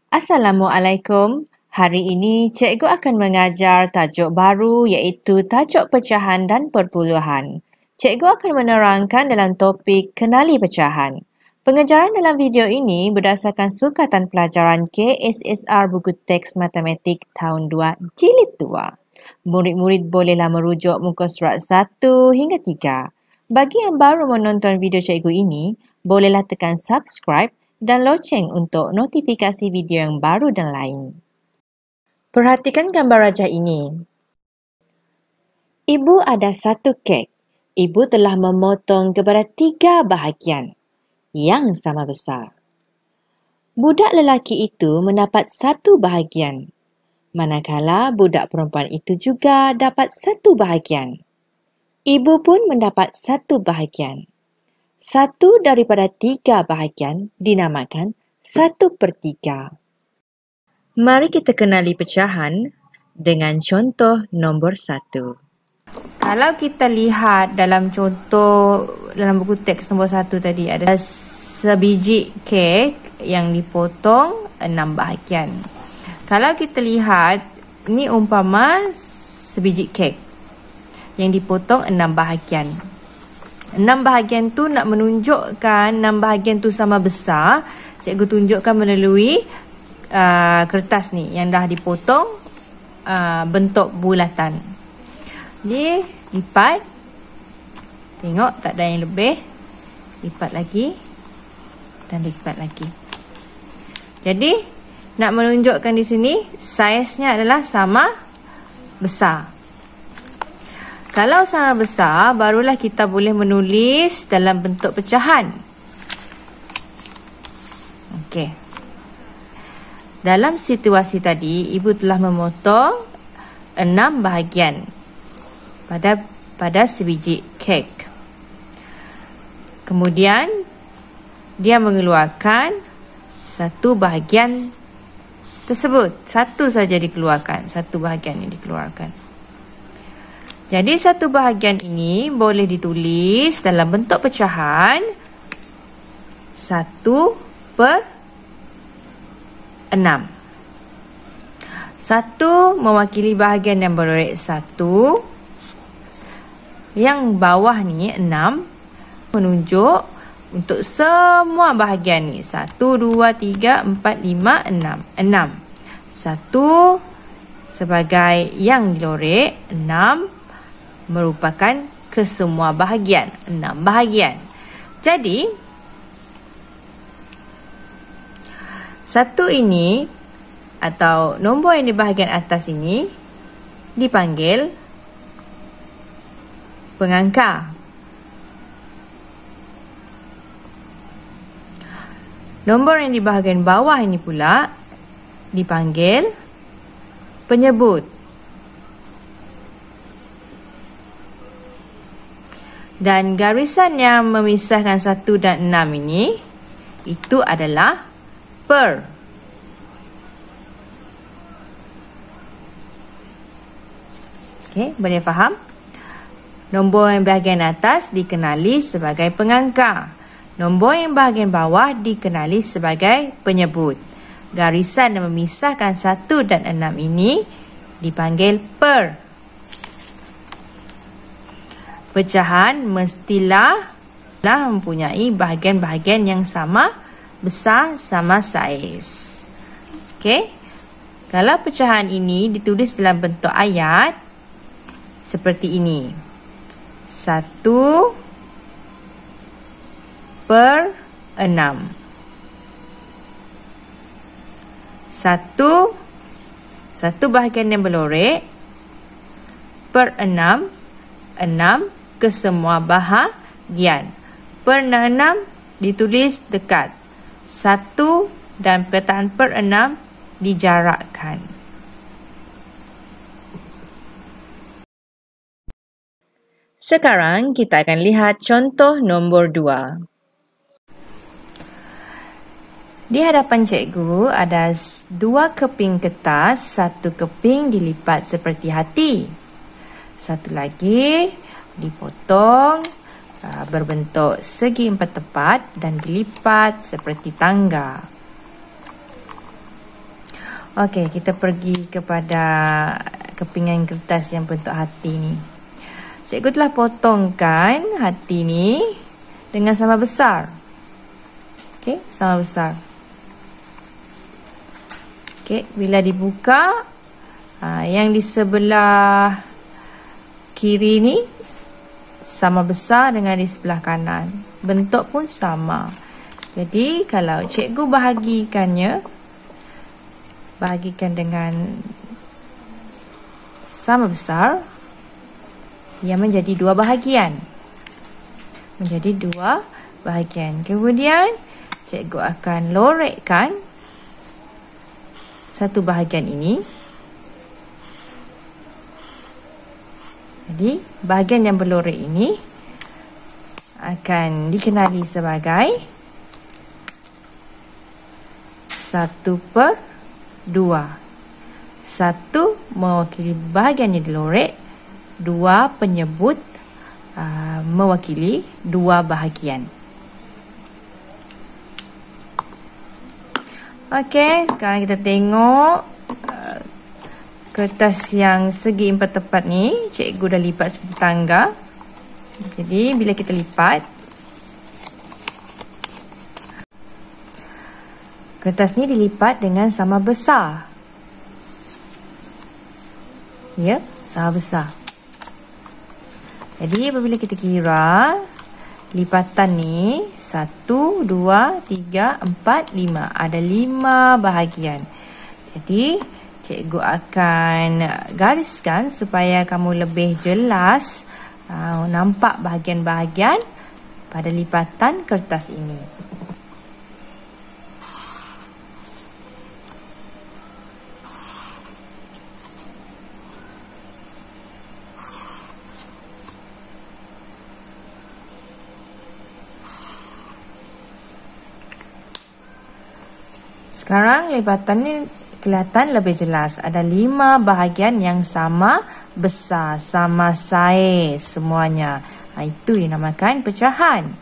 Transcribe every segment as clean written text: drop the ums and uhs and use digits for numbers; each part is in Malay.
Assalamualaikum. Hari ini cikgu akan mengajar tajuk baru iaitu tajuk pecahan dan perpuluhan. Cikgu akan menerangkan dalam topik kenali pecahan. Pengajaran dalam video ini berdasarkan sukatan pelajaran KSSR Buku Teks Matematik tahun 2 Jilid 2. Murid-murid bolehlah merujuk muka surat 1 hingga 3. Bagi yang baru menonton video cikgu ini, bolehlah tekan subscribe dan loceng untuk notifikasi video yang baru dan lain. Perhatikan gambar rajah ini. Ibu ada satu kek. Ibu telah memotong kepada 3 bahagian yang sama besar. Budak lelaki itu mendapat 1 bahagian, manakala budak perempuan itu juga dapat 1 bahagian. Ibu pun mendapat 1 bahagian. 1 daripada 3 bahagian dinamakan 1/3. Mari kita kenali pecahan dengan contoh nombor 1. Kalau kita lihat dalam contoh dalam buku teks nombor 1 tadi, ada sebiji kek yang dipotong 6 bahagian. Kalau kita lihat, ini umpama sebiji kek yang dipotong 6 bahagian. 6 bahagian tu nak menunjukkan 6 bahagian tu sama besar, cikgu tunjukkan melalui kertas ni yang dah dipotong bentuk bulatan. Jadi lipat, tengok tak ada yang lebih, lipat lagi dan lipat lagi. Jadi nak menunjukkan di sini saiznya adalah sama besar. Kalau sama besar, barulah kita boleh menulis dalam bentuk pecahan. Okey. Dalam situasi tadi, ibu telah memotong 6 bahagian pada sebiji kek. Kemudian, dia mengeluarkan 1 bahagian tersebut. 1 saja dikeluarkan. 1 bahagian yang dikeluarkan. Jadi 1 bahagian ini boleh ditulis dalam bentuk pecahan 1/6. 1 mewakili bahagian yang berorek 1. Yang bawah ni 6 menunjuk untuk semua bahagian ni. 1, 2, 3, 4, 5, 6. 6. 1 sebagai yang dilorek, 6 merupakan kesemua bahagian, 6 bahagian. Jadi 1 ini atau nombor yang di bahagian atas ini dipanggil pengangka. Nombor yang di bahagian bawah ini pula dipanggil penyebut. Dan garisan yang memisahkan 1 dan 6 ini, itu adalah per. Okey, boleh faham? Nombor yang bahagian atas dikenali sebagai pengangka. Nombor yang bahagian bawah dikenali sebagai penyebut. Garisan yang memisahkan 1 dan 6 ini dipanggil per. Pecahan mestilah mempunyai bahagian-bahagian yang sama besar, sama saiz. Okey. Kalau pecahan ini ditulis dalam bentuk ayat seperti ini. 1/6. 1 bahagian yang berlorek per 6, 6 ke semua bahagian. Per 6 ditulis dekat. 1 dan perkataan per 6 dijarakkan. Sekarang kita akan lihat contoh nombor 2. Di hadapan cikgu ada 2 keping kertas, 1 keping dilipat seperti hati. 1 lagi dipotong berbentuk segi 4 tepat dan dilipat seperti tangga. Okey, kita pergi kepada kepingan kertas yang bentuk hati ni. Cikgu telah potongkan hati ni dengan sama besar. Okey, sama besar. Okey, bila dibuka, yang di sebelah kiri ni sama besar dengan di sebelah kanan. Bentuk pun sama. Jadi, kalau cikgu bahagikan dengan sama besar, ia menjadi dua bahagian. Kemudian, cikgu akan lorekkan satu bahagian ini. Jadi, bahagian yang berlorek ini akan dikenali sebagai 1/2. 1 mewakili bahagian yang dilorek, 2 penyebut mewakili dua bahagian. Okey, sekarang kita tengok kertas yang segi 4 tepat ni. Cikgu dah lipat seperti tangga. Jadi, bila kita lipat, kertas ni dilipat dengan sama besar. Ya, sama besar. Jadi, apabila kita kira lipatan ni 1, 2, 3, 4, 5. Ada 5 bahagian. Jadi, cikgu akan gariskan supaya kamu lebih jelas nampak bahagian-bahagian pada lipatan kertas ini. Sekarang lipatan ni kelihatan lebih jelas. Ada 5 bahagian yang sama besar, sama saiz semuanya. Itu dinamakan pecahan.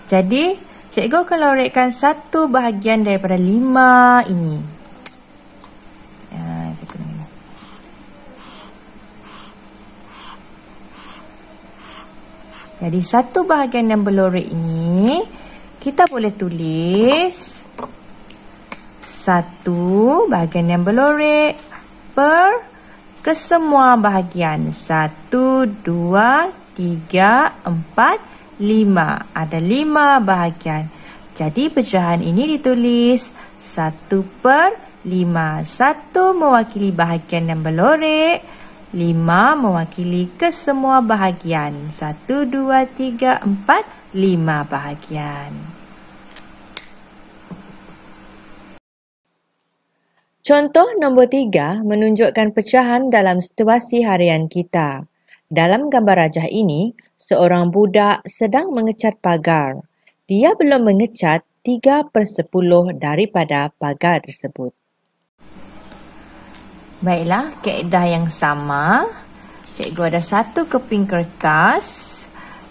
Jadi, cikgu akan lorekkan satu bahagian daripada 5 ini. Jadi, satu bahagian yang berlorek ini kita boleh tulis 1 bahagian yang berlorek per kesemua bahagian. 1, 2, 3, 4, 5. Ada 5 bahagian. Jadi pecahan ini ditulis 1/5. 1 mewakili bahagian yang berlorek, 5 mewakili kesemua bahagian. 1, 2, 3, 4, 5 bahagian. Contoh nombor 3 menunjukkan pecahan dalam situasi harian kita. Dalam gambar rajah ini, seorang budak sedang mengecat pagar. Dia belum mengecat 3/10 daripada pagar tersebut. Baiklah, kaedah yang sama. Cikgu ada satu keping kertas.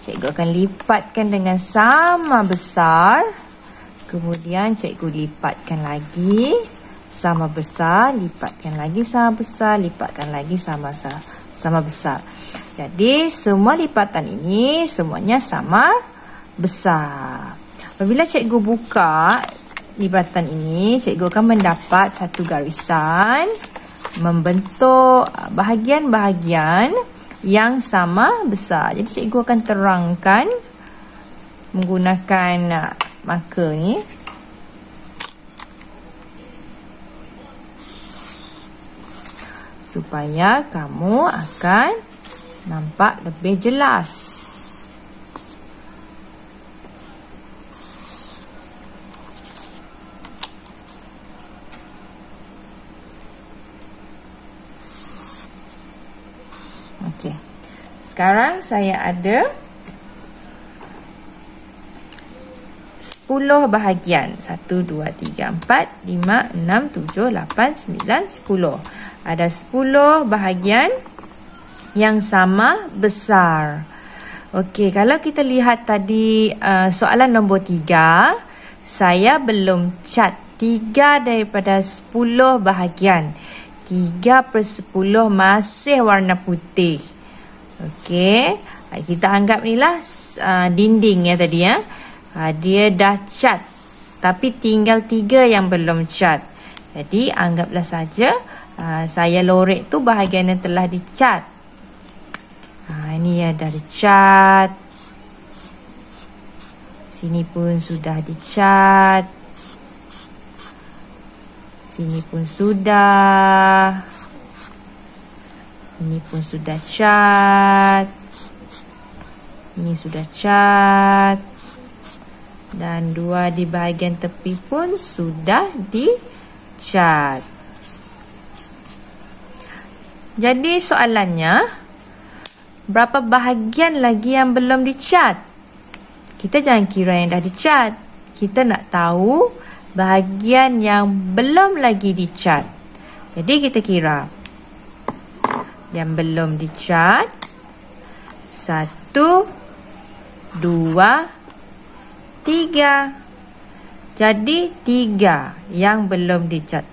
Cikgu akan lipatkan dengan sama besar. Kemudian cikgu lipatkan lagi. Sama besar, lipatkan lagi sama besar, lipatkan lagi sama besar. Jadi, semua lipatan ini semuanya sama besar. Apabila cikgu buka lipatan ini, cikgu akan mendapat satu garisan membentuk bahagian-bahagian yang sama besar. Jadi, cikgu akan terangkan menggunakan marker ni. Supaya kamu akan nampak lebih jelas. Okey. Sekarang saya ada 10 bahagian. 1, 2, 3, 4, 5, 6, 7, 8, 9, 10. Ada 10 bahagian yang sama besar. Okey, kalau kita lihat tadi soalan nombor 3, saya belum cat 3 daripada 10 bahagian. 3/10 masih warna putih. Okey. Kita anggap ni lah dinding ya tadi ya. Dia dah cat. Tapi tinggal 3 yang belum cat. Jadi anggaplah saja saya lorek tu bahagian yang telah dicat. Ini ya dah dicat. Sini pun sudah dicat. Sini pun sudah. Ini pun sudah cat. Ini sudah cat. Dan 2 di bahagian tepi pun sudah dicat. Jadi soalannya, berapa bahagian lagi yang belum dicat? Kita jangan kira yang dah dicat. Kita nak tahu bahagian yang belum lagi dicat. Jadi kita kira yang belum dicat 1, 2, 3. Jadi 3 yang belum dicat.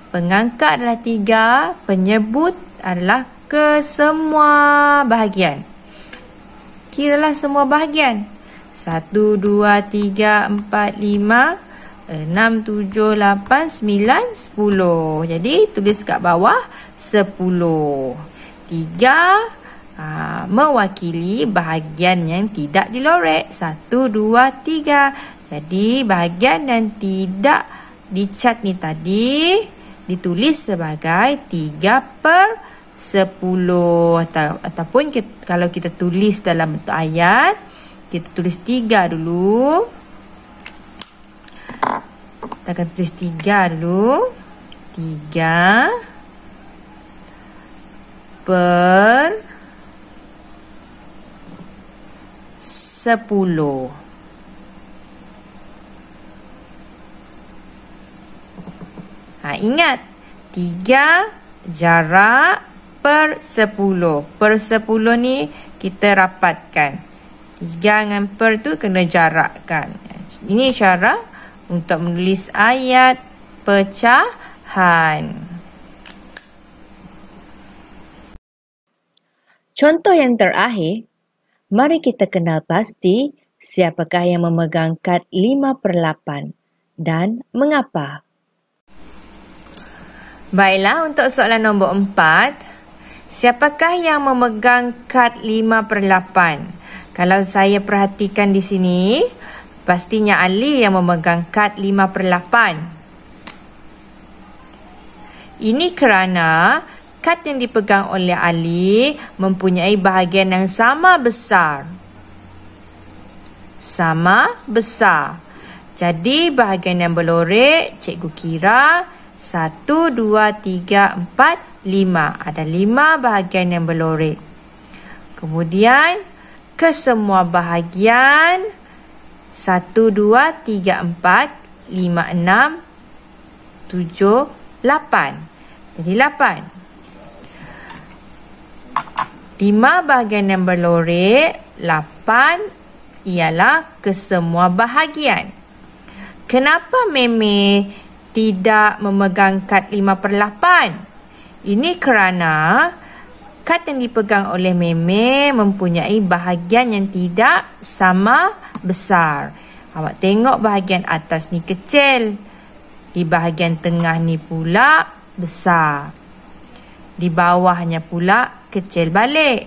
Pengangkat adalah 3, penyebut adalah kesemua bahagian. Kiralah semua bahagian. 1, 2, 3, 4, 5, 6, 7, 8, 9, 10. Jadi tulis kat bawah 10. 3 mewakili bahagian yang tidak dilorek. 1, 2, 3. Jadi bahagian yang tidak dicat ni tadi ditulis sebagai 3/10. Ataupun kalau kita tulis dalam bentuk ayat, kita tulis 3 dulu. Kita akan tulis 3 dulu. 3/10. Ingat, 3 jarak per 10. Per 10 ni kita rapatkan. 3 dengan per tu kena jarakkan. Ini cara untuk menulis ayat pecahan. Contoh yang terakhir, mari kita kenal pasti siapakah yang memegang kad 5/8 dan mengapa. Baiklah, untuk soalan nombor 4, siapakah yang memegang kad 5/8? Kalau saya perhatikan di sini, pastinya Ali yang memegang kad 5/8. Ini kerana kad yang dipegang oleh Ali mempunyai bahagian yang sama besar. Sama besar. Jadi bahagian yang berlorek, cikgu kira 1, 2, 3, 4, 5. Ada 5 bahagian yang berlorek. Kemudian, kesemua bahagian 1, 2, 3, 4, 5, 6, 7, 8. Jadi 8. 5 bahagian yang berlorek, 8 ialah kesemua bahagian. Kenapa Meme tidak memegang kad 5/8? Ini kerana kad yang dipegang oleh Meme mempunyai bahagian yang tidak sama besar. Awak tengok bahagian atas ni kecil. Di bahagian tengah ni pula besar. Di bawahnya pula kecil balik.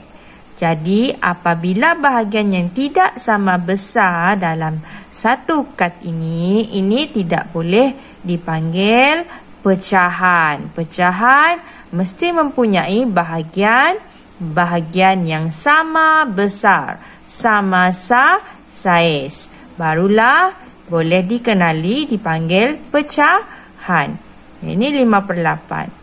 Jadi apabila bahagian yang tidak sama besar dalam satu kad ini tidak boleh dipanggil pecahan. Pecahan mesti mempunyai bahagian yang sama besar, sama saiz. Barulah boleh dikenali dipanggil pecahan. Ini 5/8.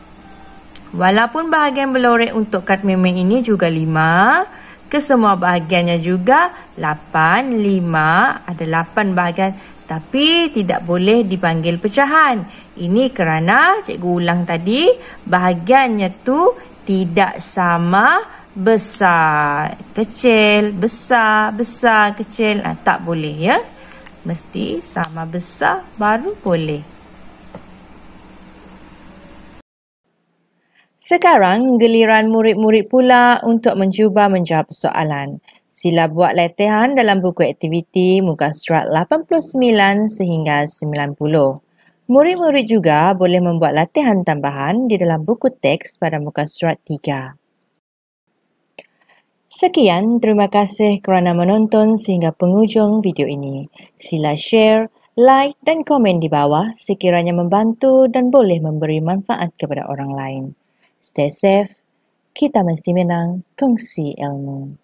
Walaupun bahagian berlorek untuk kad Meme ini juga 5, kesemua bahagiannya juga 8, 5, ada 8 bahagian. Tapi tidak boleh dipanggil pecahan. Ini kerana, cikgu ulang tadi, bahagiannya tu tidak sama besar. Kecil, besar, besar, kecil. Tak boleh ya. Mesti sama besar baru boleh. Sekarang giliran murid-murid pula untuk mencuba menjawab soalan. Sila buat latihan dalam buku aktiviti muka surat 89 sehingga 90. Murid-murid juga boleh membuat latihan tambahan di dalam buku teks pada muka surat 3. Sekian, terima kasih kerana menonton sehingga penghujung video ini. Sila share, like dan komen di bawah sekiranya membantu dan boleh memberi manfaat kepada orang lain. Stay safe, kita mesti menang, kongsi ilmu.